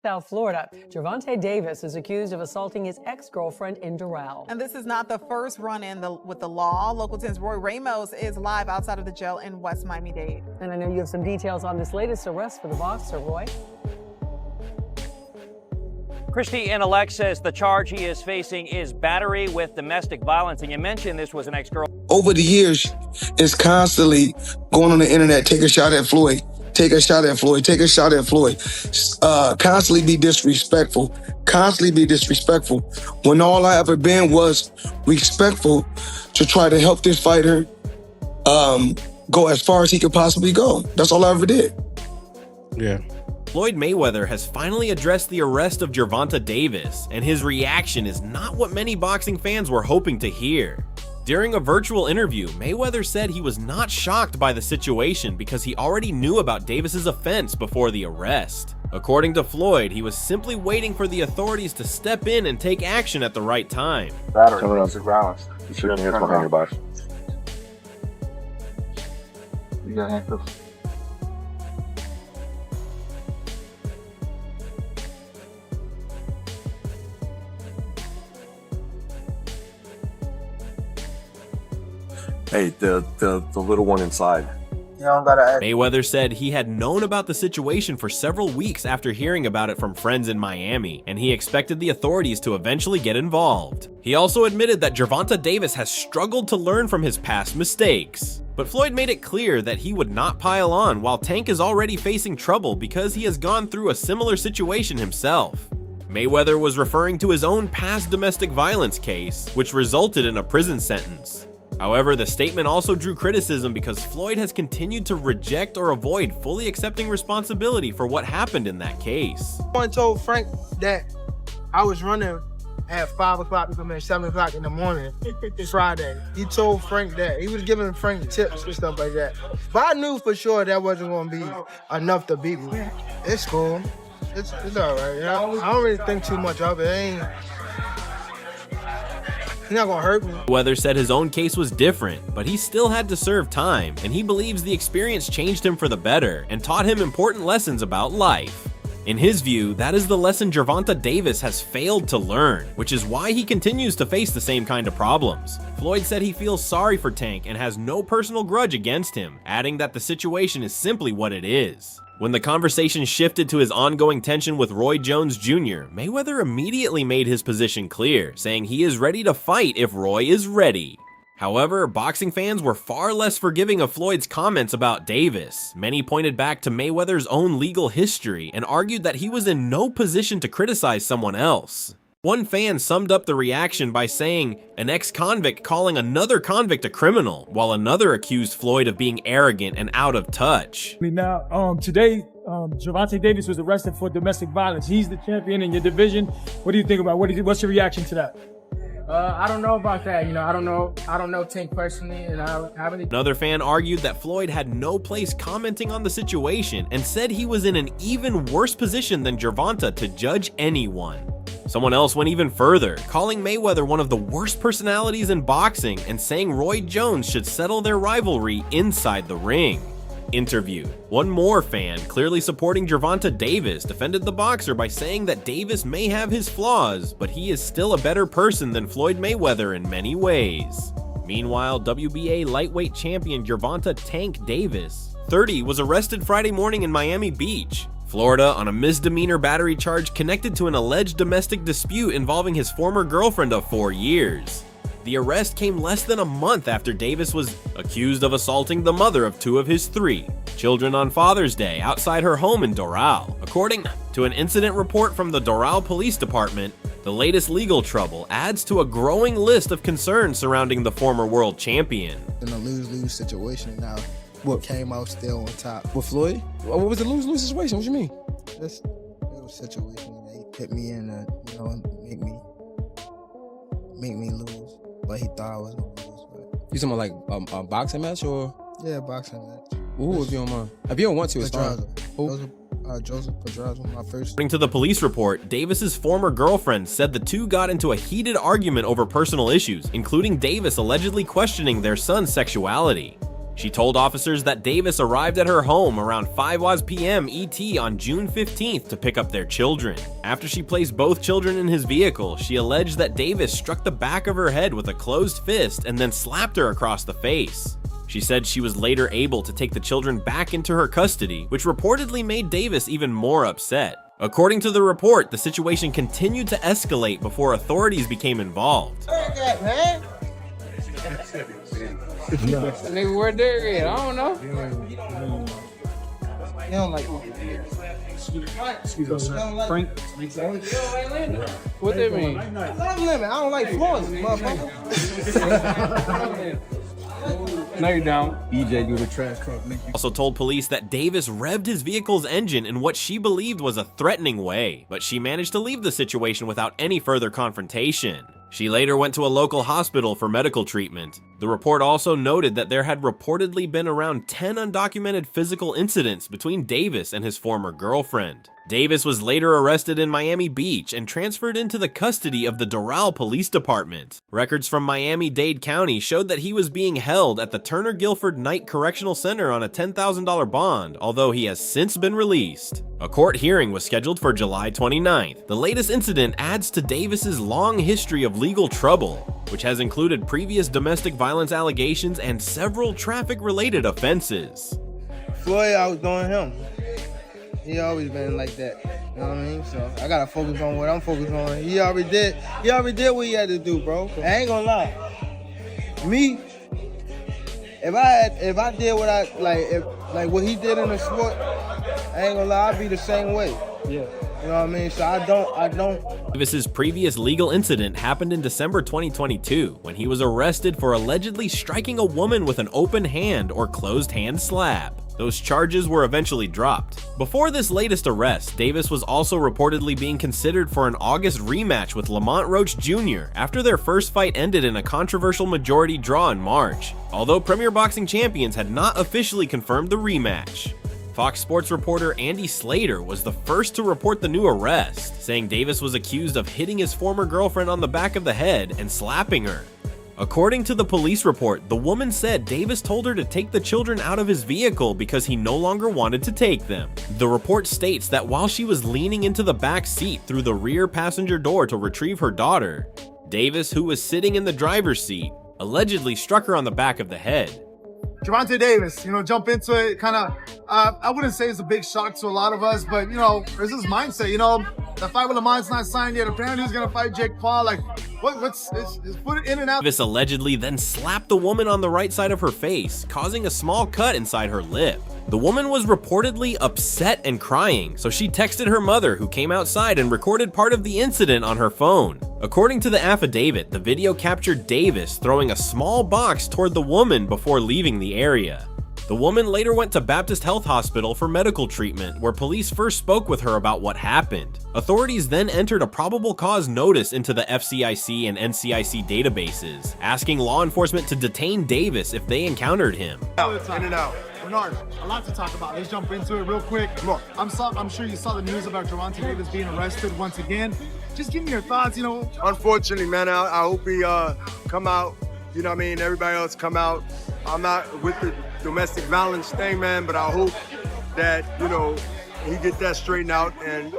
South Florida, Gervonta Davis is accused of assaulting his ex-girlfriend in Doral. And this is not the first run-in with the law. Local 10's Roy Ramos is live outside of the jail in West Miami-Dade. And I know you have some details on this latest arrest for the boxer, Roy. Christy and Alex says the charge he is facing is battery with domestic violence. And you mentioned this was an ex-girl. Over the years, it's constantly going on the internet, take a shot at Floyd. Take a shot at Floyd, take a shot at Floyd. Constantly be disrespectful, when all I ever been was respectful to try to help this fighter go as far as he could possibly go. That's all I ever did. Yeah. Floyd Mayweather has finally addressed the arrest of Gervonta Davis, and his reaction is not what many boxing fans were hoping to hear. During a virtual interview, Mayweather said he was not shocked by the situation because he already knew about Davis's offense before the arrest. According to Floyd, he was simply waiting for the authorities to step in and take action at the right time. Battery, domestic violence. You should have hands behind your body. You got handcuffs. Hey, the little one inside. Mayweather said he had known about the situation for several weeks after hearing about it from friends in Miami, and he expected the authorities to eventually get involved. He also admitted that Gervonta Davis has struggled to learn from his past mistakes. But Floyd made it clear that he would not pile on while Tank is already facing trouble because he has gone through a similar situation himself. Mayweather was referring to his own past domestic violence case, which resulted in a prison sentence. However, the statement also drew criticism because Floyd has continued to reject or avoid fully accepting responsibility for what happened in that case. I told Frank that I was running at 5 o'clock, becoming at 7 o'clock in the morning, Friday. He told Frank that. He was giving Frank tips and stuff like that. But I knew for sure that wasn't going to be enough to beat me. It's cool. It's all right. You know? I don't really think too much of it. He's not gonna hurt me. Mayweather said his own case was different, but he still had to serve time, and he believes the experience changed him for the better and taught him important lessons about life. In his view, that is the lesson Gervonta Davis has failed to learn, which is why he continues to face the same kind of problems. Floyd said he feels sorry for Tank and has no personal grudge against him, adding that the situation is simply what it is. When the conversation shifted to his ongoing tension with Roy Jones Jr., Mayweather immediately made his position clear, saying he is ready to fight if Roy is ready. However, boxing fans were far less forgiving of Floyd's comments about Davis. Many pointed back to Mayweather's own legal history and argued that he was in no position to criticize someone else. One fan summed up the reaction by saying, an ex-convict calling another convict a criminal, while another accused Floyd of being arrogant and out of touch. Now, today, Gervonta Davis was arrested for domestic violence. He's the champion in your division. What do you think about what's your reaction to that? I don't know about that. I don't know Tank personally, and I haven't. Another fan argued that Floyd had no place commenting on the situation and said he was in an even worse position than Gervonta to judge anyone. Someone else went even further, calling Mayweather one of the worst personalities in boxing and saying Roy Jones should settle their rivalry inside the ring. Interview. One more fan, clearly supporting Gervonta Davis, defended the boxer by saying that Davis may have his flaws, but he is still a better person than Floyd Mayweather in many ways. Meanwhile, WBA lightweight champion Gervonta "Tank" Davis, 30, was arrested Friday morning in Miami Beach, Florida, on a misdemeanor battery charge connected to an alleged domestic dispute involving his former girlfriend of 4 years. The arrest came less than a month after Davis was accused of assaulting the mother of 2 of his 3 children on Father's Day outside her home in Doral. According to an incident report from the Doral Police Department, the latest legal trouble adds to a growing list of concerns surrounding the former world champion. In a lose-lose situation now, what came out still on top. With Floyd? What was the lose-lose situation? What you mean? This little situation that he put me in, make me lose. But he thought I was gonna lose. But You talking about like a boxing match or? yeah, boxing match. Ooh, if you don't mind. If you don't want to, it's fine. Joseph Pedraza, my first. According to the police report, Davis's former girlfriend said the two got into a heated argument over personal issues, including Davis allegedly questioning their son's sexuality. She told officers that Davis arrived at her home around 5 p.m. ET on June 15th to pick up their children. After she placed both children in his vehicle, she alleged that Davis struck the back of her head with a closed fist and then slapped her across the face. She said she was later able to take the children back into her custody, which reportedly made Davis even more upset. According to the report, the situation continued to escalate before authorities became involved. Nigga, where Derek at? I don't know. You don't like Frank. What that mean? I love lemon. I don't like Floyd, motherfucker. No, you don't. EJ do the trash truck. Also told police that Davis revved his vehicle's engine in what she believed was a threatening way, but she managed to leave the situation without any further confrontation. She later went to a local hospital for medical treatment. The report also noted that there had reportedly been around 10 undocumented physical incidents between Davis and his former girlfriend. Davis was later arrested in Miami Beach and transferred into the custody of the Doral Police Department. Records from Miami-Dade County showed that he was being held at the Turner Guilford Knight Correctional Center on a $10,000 bond, although he has since been released. A court hearing was scheduled for July 29th. The latest incident adds to Davis's long history of legal trouble, which has included previous domestic violence allegations and several traffic-related offenses. Floyd, I was doing him. He always been like that. You know what I mean? So I gotta focus on what I'm focused on. He already did what he had to do, bro. I ain't gonna lie. Me, if I did what I like what he did in the sport, I ain't gonna lie, I'd be the same way. Yeah. You know what I mean? So I don't. Davis's previous legal incident happened in December 2022 when he was arrested for allegedly striking a woman with an open hand or closed hand slap. Those charges were eventually dropped. Before this latest arrest, Davis was also reportedly being considered for an August rematch with Lamont Roach Jr. after their first fight ended in a controversial majority draw in March, although Premier Boxing Champions had not officially confirmed the rematch. Fox Sports reporter Andy Slater was the first to report the new arrest, saying Davis was accused of hitting his former girlfriend on the back of the head and slapping her. According to the police report, the woman said Davis told her to take the children out of his vehicle because he no longer wanted to take them. The report states that while she was leaning into the back seat through the rear passenger door to retrieve her daughter, Davis, who was sitting in the driver's seat, allegedly struck her on the back of the head. Gervonta Davis, jump into it, kind of, I wouldn't say it's a big shock to a lot of us, but, there's this mindset, the fight with Lamont's not signed yet. Apparently he's going to fight Jake Paul. Like, what's put it in and out. Davis allegedly then slapped the woman on the right side of her face, causing a small cut inside her lip. The woman was reportedly upset and crying, so she texted her mother, who came outside and recorded part of the incident on her phone. According to the affidavit, the video captured Davis throwing a small box toward the woman before leaving the area. The woman later went to Baptist Health Hospital for medical treatment, where police first spoke with her about what happened. Authorities then entered a probable cause notice into the FCIC and NCIC databases, asking law enforcement to detain Davis if they encountered him. In and out. Bernard, a lot to talk about. Let's jump into it real quick. Look, I'm sure you saw the news about Gervonta Davis being arrested once again. Just give me your thoughts, Unfortunately, man, I hope he come out. You know what I mean? Everybody else come out. I'm not with the domestic violence thing, man, but I hope that, he get that straightened out and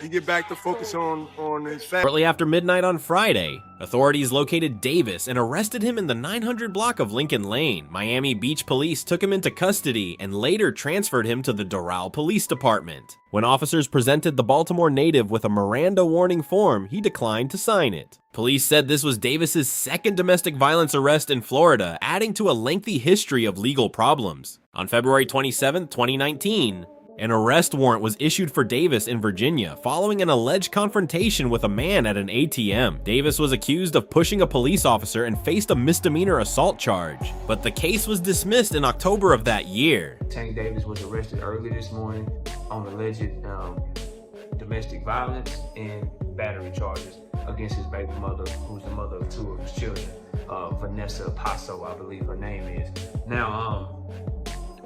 he get back to focus on his family. Shortly after midnight on Friday, authorities located Davis and arrested him in the 900 block of Lincoln Lane. Miami Beach police took him into custody and later transferred him to the Doral Police Department. When officers presented the Baltimore native with a Miranda warning form, he declined to sign it. Police said this was Davis's second domestic violence arrest in Florida, adding to a lengthy history of legal problems. On February 27, 2019, an arrest warrant was issued for Davis in Virginia following an alleged confrontation with a man at an ATM. Davis was accused of pushing a police officer and faced a misdemeanor assault charge, but the case was dismissed in October of that year. Tank Davis was arrested early this morning on alleged domestic violence and battery charges against his baby mother, who's the mother of two of his children, Vanessa Paso, I believe her name is. Now,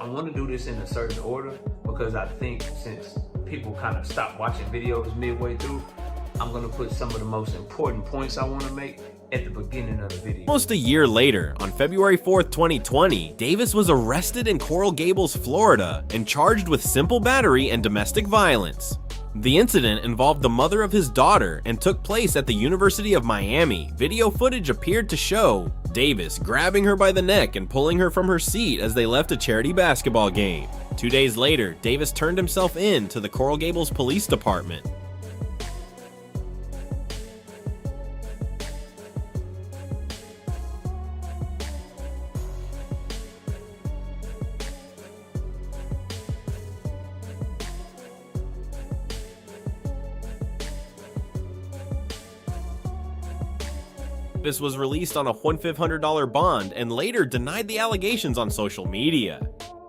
I want to do this in a certain order because I think since people kind of stopped watching videos midway through, I'm going to put some of the most important points I want to make at the beginning of the video. Almost a year later, on February 4th, 2020, Davis was arrested in Coral Gables, Florida, and charged with simple battery and domestic violence. The incident involved the mother of his daughter and took place at the University of Miami. Video footage appeared to show Davis grabbing her by the neck and pulling her from her seat as they left a charity basketball game. 2 days later, Davis turned himself in to the Coral Gables Police Department. Davis was released on a $1,500 bond and later denied the allegations on social media.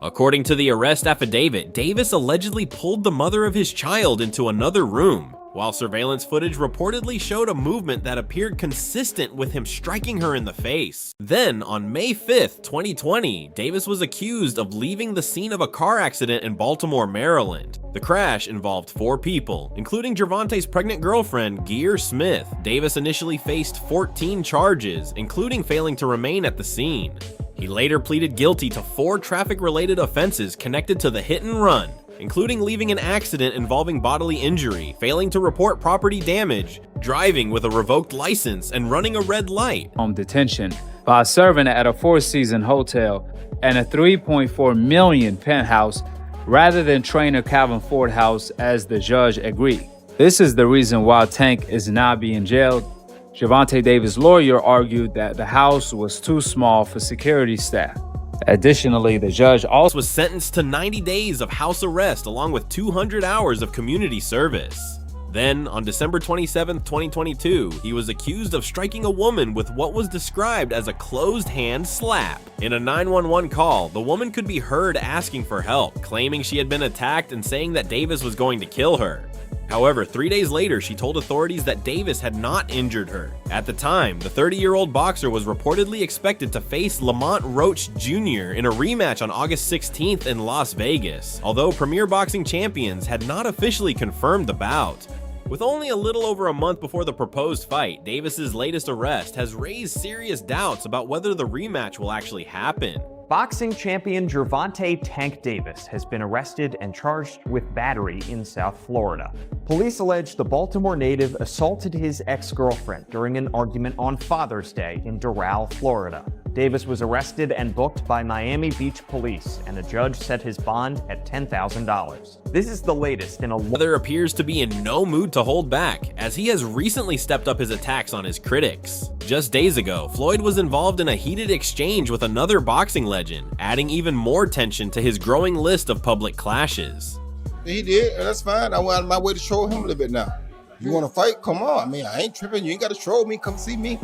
According to the arrest affidavit, Davis allegedly pulled the mother of his child into another room, while surveillance footage reportedly showed a movement that appeared consistent with him striking her in the face. Then, on May 5th, 2020, Davis was accused of leaving the scene of a car accident in Baltimore, Maryland. The crash involved 4 people, including Gervonta's pregnant girlfriend, Gear Smith. Davis initially faced 14 charges, including failing to remain at the scene. He later pleaded guilty to 4 traffic-related offenses connected to the hit and run, including leaving an accident involving bodily injury, failing to report property damage, driving with a revoked license, and running a red light. Detention by serving at a 4-season hotel and a $3.4 million penthouse rather than trainer Calvin Ford house as the judge agreed. This is the reason why Tank is not being jailed. Gervonta Davis' lawyer argued that the house was too small for security staff. Additionally, the judge also was sentenced to 90 days of house arrest along with 200 hours of community service. Then, on December 27, 2022, he was accused of striking a woman with what was described as a closed-hand slap. In a 911 call, the woman could be heard asking for help, claiming she had been attacked and saying that Davis was going to kill her. However, 3 days later, she told authorities that Davis had not injured her. At the time, the 30-year-old boxer was reportedly expected to face Lamont Roach Jr. in a rematch on August 16th in Las Vegas, although Premier Boxing Champions had not officially confirmed the bout. With only a little over a month before the proposed fight, Davis's latest arrest has raised serious doubts about whether the rematch will actually happen. Boxing champion Gervonta "Tank" Davis has been arrested and charged with battery in South Florida. Police allege the Baltimore native assaulted his ex-girlfriend during an argument on Father's Day in Doral, Florida. Davis was arrested and booked by Miami Beach police, and a judge set his bond at $10,000. This is the latest in a... Mayweather appears to be in no mood to hold back, as he has recently stepped up his attacks on his critics. Just days ago, Floyd was involved in a heated exchange with another boxing legend, adding even more tension to his growing list of public clashes. He did, and that's fine. I went out of my way to troll him a little bit now. You want to fight? Come on. I mean, I ain't tripping. You ain't got to troll me. Come see me.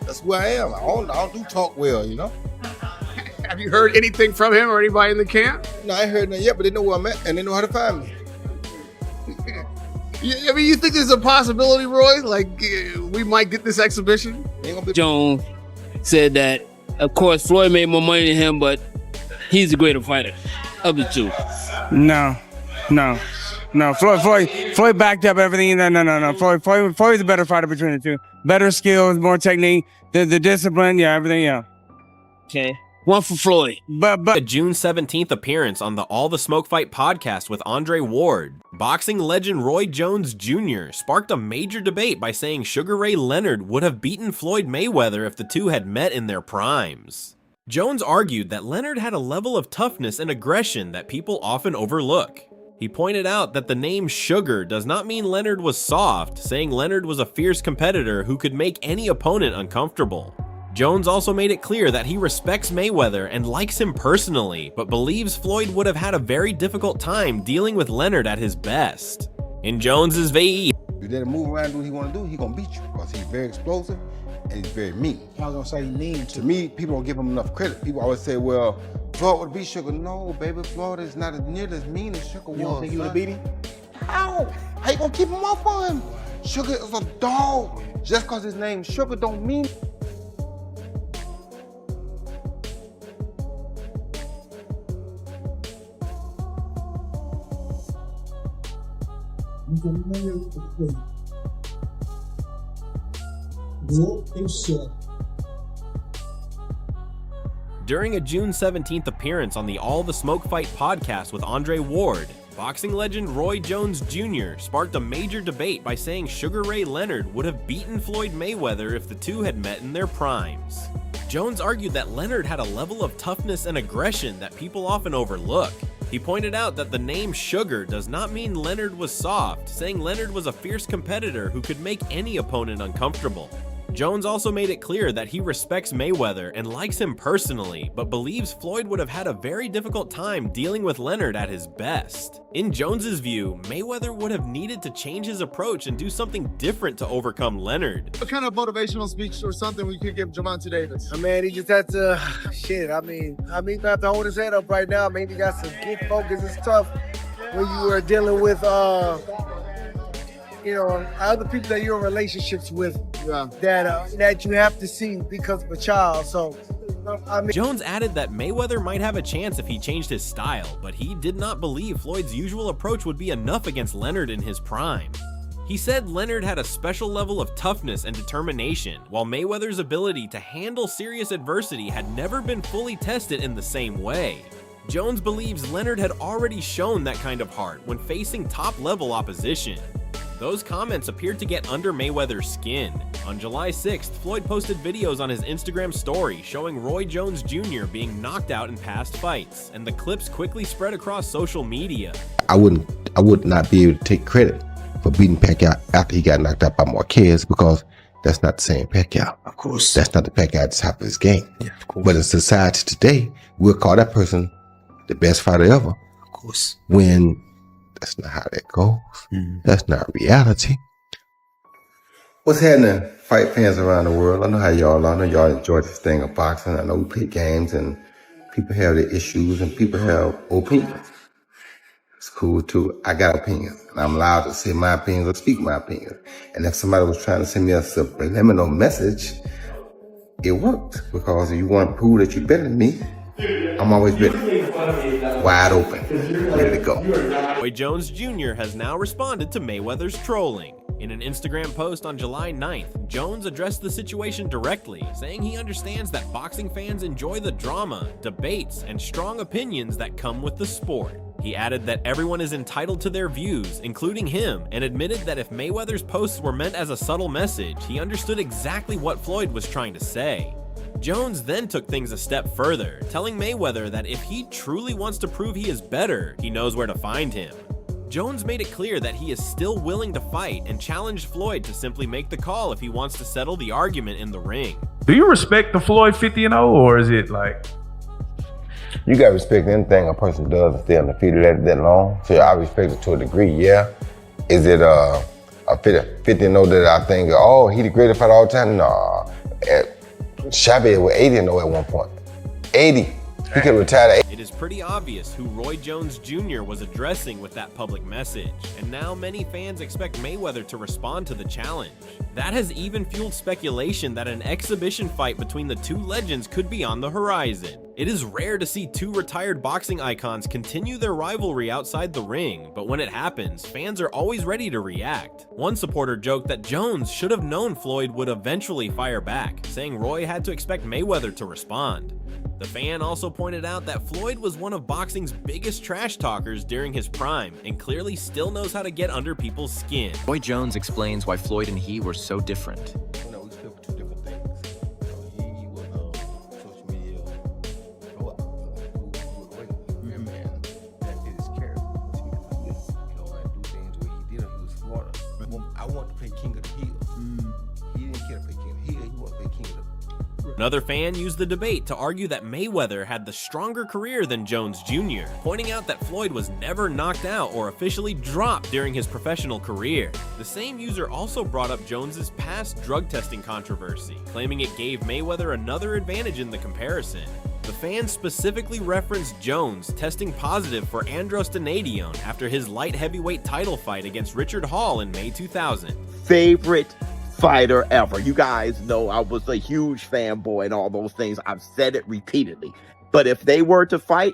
That's who I am. I don't do talk well, you know? Have you heard anything from him or anybody in the camp? No, I ain't heard nothing yet, but they know where I'm at, and they know how to find me. I mean, you think there's a possibility, Roy? Like, we might get this exhibition? Jones said that, of course, Floyd made more money than him, but he's the greater fighter of the two. No. Floyd backed up everything. No. Floyd's a better fighter between the two. Better skills, more technique, the discipline, yeah, everything, yeah. Okay. One for Floyd. A June 17th appearance on the All the Smoke Fight podcast with Andre Ward, boxing legend Roy Jones Jr. sparked a major debate by saying Sugar Ray Leonard would have beaten Floyd Mayweather if the two had met in their primes. Jones argued that Leonard had a level of toughness and aggression that people often overlook. He pointed out that the name Sugar does not mean Leonard was soft, saying Leonard was a fierce competitor who could make any opponent uncomfortable. Jones also made it clear that he respects Mayweather and likes him personally, but believes Floyd would have had a very difficult time dealing with Leonard at his best. In Jones's VE, If you let him move around and do what he want to do, he gonna beat you because he's very explosive and he's very mean. I was gonna say mean. To me, people don't give him enough credit. People always say, well, Floyd would beat Sugar. No, baby, Floyd is not as near as mean as Sugar was. You don't think he would have beat him? How? How you gonna keep him off on him? Sugar is a dog. Just because his name's Sugar don't mean... Go and share. During a June 17th appearance on the All the Smoke Fight podcast with Andre Ward, boxing legend Roy Jones Jr. sparked a major debate by saying Sugar Ray Leonard would have beaten Floyd Mayweather if the two had met in their primes. Jones argued that Leonard had a level of toughness and aggression that people often overlook. He pointed out that the name Sugar does not mean Leonard was soft, saying Leonard was a fierce competitor who could make any opponent uncomfortable. Jones also made it clear that he respects Mayweather and likes him personally, but believes Floyd would have had a very difficult time dealing with Leonard at his best. In Jones's view, Mayweather would have needed to change his approach and do something different to overcome Leonard. What kind of motivational speech or something we could give Gervonta Davis? I mean, he just had to, I mean, he have to hold his head up right now. Maybe he got some good focus. It's tough when you are dealing with, other people that you're in relationships with that you have to see because of a child. So, I mean, Jones added that Mayweather might have a chance if he changed his style, but he did not believe Floyd's usual approach would be enough against Leonard in his prime. He said Leonard had a special level of toughness and determination, while Mayweather's ability to handle serious adversity had never been fully tested in the same way. Jones believes Leonard had already shown that kind of heart when facing top-level opposition. Those comments appeared to get under Mayweather's skin. On July 6th, Floyd posted videos on his Instagram story showing Roy Jones Jr. being knocked out in past fights, and the clips quickly spread across social media. I would not be able to take credit for beating Pacquiao after he got knocked out by Marquez, because that's not the same Pacquiao. Of course. That's not the Pacquiao at the top of his game. Yeah, of course. But in society today, we'll call that person the best fighter ever. Of course. When that's not how that goes. That's not reality. What's happening, fight fans around the world? I know how y'all are. I know y'all enjoy this thing of boxing. I know we play games and people have their issues and people have opinions. It's cool too. I got opinions and I'm allowed to say my opinions or speak my opinions. And if somebody was trying to send me a subliminal message, it worked, because if you want to prove that you're better than me, I'm always better. Wide open, ready to go. Roy Jones Jr. has now responded to Mayweather's trolling. In an Instagram post on July 9th, Jones addressed the situation directly, saying he understands that boxing fans enjoy the drama, debates, and strong opinions that come with the sport. He added that everyone is entitled to their views, including him, and admitted that if Mayweather's posts were meant as a subtle message, he understood exactly what Floyd was trying to say. Jones then took things a step further, telling Mayweather that if he truly wants to prove he is better, he knows where to find him. Jones made it clear that he is still willing to fight and challenged Floyd to simply make the call if he wants to settle the argument in the ring. Do you respect the Floyd 50-0, or is it like? You gotta respect anything a person does and stay undefeated that long. So I respect it to a degree, yeah. Is it a 50-0 that I think, oh, he the greatest fighter all the time? Nah. Chavez was 80-0 at one point. 80. He could retire at 80. It is pretty obvious who Roy Jones Jr. was addressing with that public message, and now many fans expect Mayweather to respond to the challenge. That has even fueled speculation that an exhibition fight between the two legends could be on the horizon. It is rare to see two retired boxing icons continue their rivalry outside the ring, but when it happens, fans are always ready to react. One supporter joked that Jones should have known Floyd would eventually fire back, saying Roy had to expect Mayweather to respond. The fan also pointed out that Floyd was one of boxing's biggest trash talkers during his prime and clearly still knows how to get under people's skin. Roy Jones explains why Floyd and he were so different. We stood for two different things. He was social media man that did his character. And do things where he did it. He was Florida. I want to play King of the Hill. He didn't care to play King of the Hill. He wanted to play King of the. Another fan used the debate to argue that Mayweather had the stronger career than Jones Jr., pointing out that Floyd was never knocked out or officially dropped during his professional career. The same user also brought up Jones's past drug testing controversy, claiming it gave Mayweather another advantage in the comparison. The fan specifically referenced Jones testing positive for androstenedione after his light heavyweight title fight against Richard Hall in May 2000. Favorite fighter ever. You guys know I was a huge fanboy and all those things. I've said it repeatedly. But if they were to fight,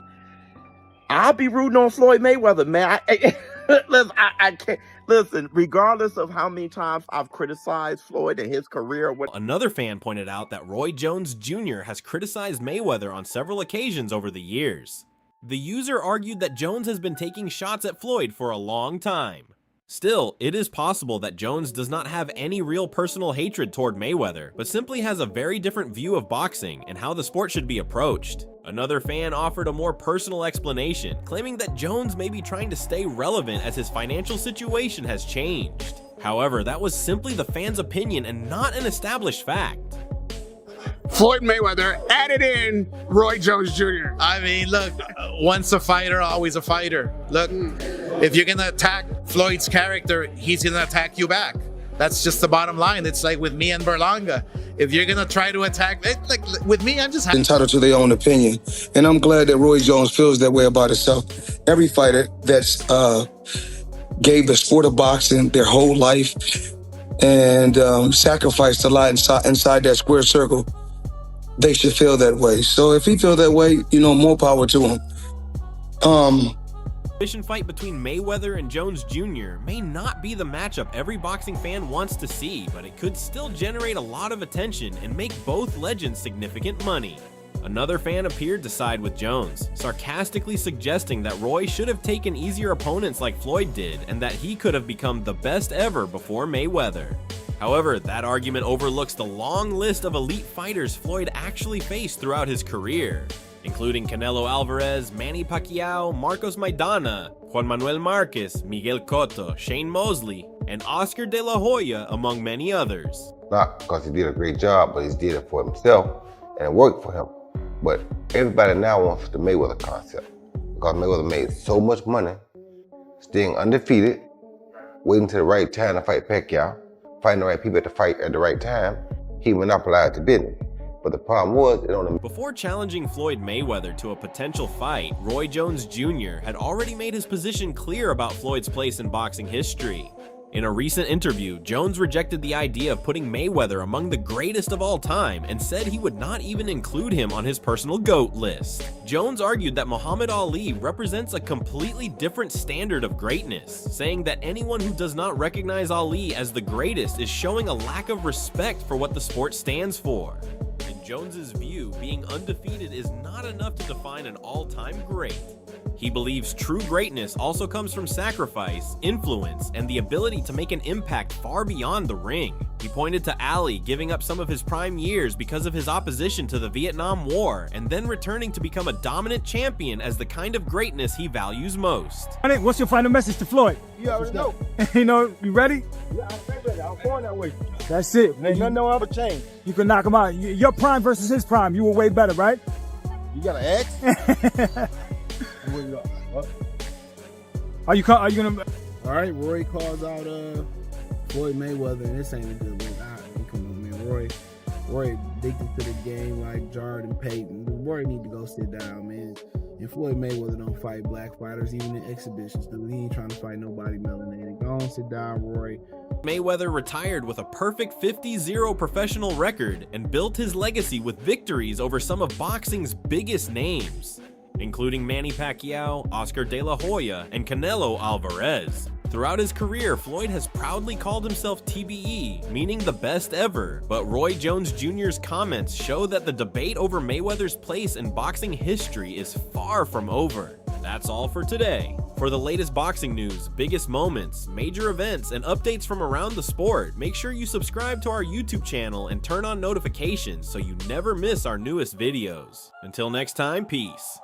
I'll be rooting on Floyd Mayweather, man. I can't. Listen, regardless of how many times I've criticized Floyd and his career, Another fan pointed out that Roy Jones Jr. has criticized Mayweather on several occasions over the years. The user argued that Jones has been taking shots at Floyd for a long time. Still, it is possible that Jones does not have any real personal hatred toward Mayweather, but simply has a very different view of boxing and how the sport should be approached. Another fan offered a more personal explanation, claiming that Jones may be trying to stay relevant as his financial situation has changed. However, that was simply the fan's opinion and not an established fact. Floyd Mayweather added in Roy Jones Jr. I mean, look, once a fighter, always a fighter. Look, if you're gonna attack Floyd's character, he's gonna attack you back. That's just the bottom line. It's like with me and Berlanga. If you're gonna try to attack, like with me, I'm just entitled to their own opinion, and I'm glad that Roy Jones feels that way about himself. Every fighter that's gave the sport of boxing their whole life and sacrificed a lot inside that square circle, they should feel that way. So if he feels that way, you know, more power to him. Exhibition fight between Mayweather and Jones Jr. may not be the matchup every boxing fan wants to see, but it could still generate a lot of attention and make both legends significant money. Another fan appeared to side with Jones, sarcastically suggesting that Roy should have taken easier opponents like Floyd did and that he could have become the best ever before Mayweather. However, that argument overlooks the long list of elite fighters Floyd actually faced throughout his career, including Canelo Alvarez, Manny Pacquiao, Marcos Maidana, Juan Manuel Marquez, Miguel Cotto, Shane Mosley, and Oscar De La Hoya, among many others. Not because he did a great job, but he did it for himself and it worked for him. But everybody now wants the Mayweather concept because Mayweather made so much money, staying undefeated, waiting to the right time to fight Pacquiao, fighting the right people at the right time. He monopolized the business. But the problem was, Before challenging Floyd Mayweather to a potential fight, Roy Jones Jr. had already made his position clear about Floyd's place in boxing history. In a recent interview, Jones rejected the idea of putting Mayweather among the greatest of all time and said he would not even include him on his personal GOAT list. Jones argued that Muhammad Ali represents a completely different standard of greatness, saying that anyone who does not recognize Ali as the greatest is showing a lack of respect for what the sport stands for. In Jones's view, being undefeated is not enough to define an all-time great. He believes true greatness also comes from sacrifice, influence, and the ability to make an impact far beyond the ring. He pointed to Ali giving up some of his prime years because of his opposition to the Vietnam War, and then returning to become a dominant champion as the kind of greatness he values most. What's your final message to Floyd? You already know. You ready? Yeah, I'm ready. I'm going that way. That's it. Ain't nothing no ever change. You can knock him out. Your prime versus his prime, you were way better, right? You got an X? Are you gonna? All right, Roy calls out Floyd Mayweather, and this ain't a good look. Come on, man. Roy addicted to the game like Jordan Payton. Roy need to go sit down, man. And Floyd Mayweather don't fight black fighters, even in exhibitions. Dude, he ain't trying to fight nobody melanated. Go on, sit down, Roy. Mayweather retired with a perfect 50-0 professional record and built his legacy with victories over some of boxing's biggest names, including Manny Pacquiao, Oscar De La Hoya, and Canelo Alvarez. Throughout his career, Floyd has proudly called himself TBE, meaning the best ever, but Roy Jones Jr.'s comments show that the debate over Mayweather's place in boxing history is far from over. That's all for today. For the latest boxing news, biggest moments, major events, and updates from around the sport, make sure you subscribe to our YouTube channel and turn on notifications so you never miss our newest videos. Until next time, peace.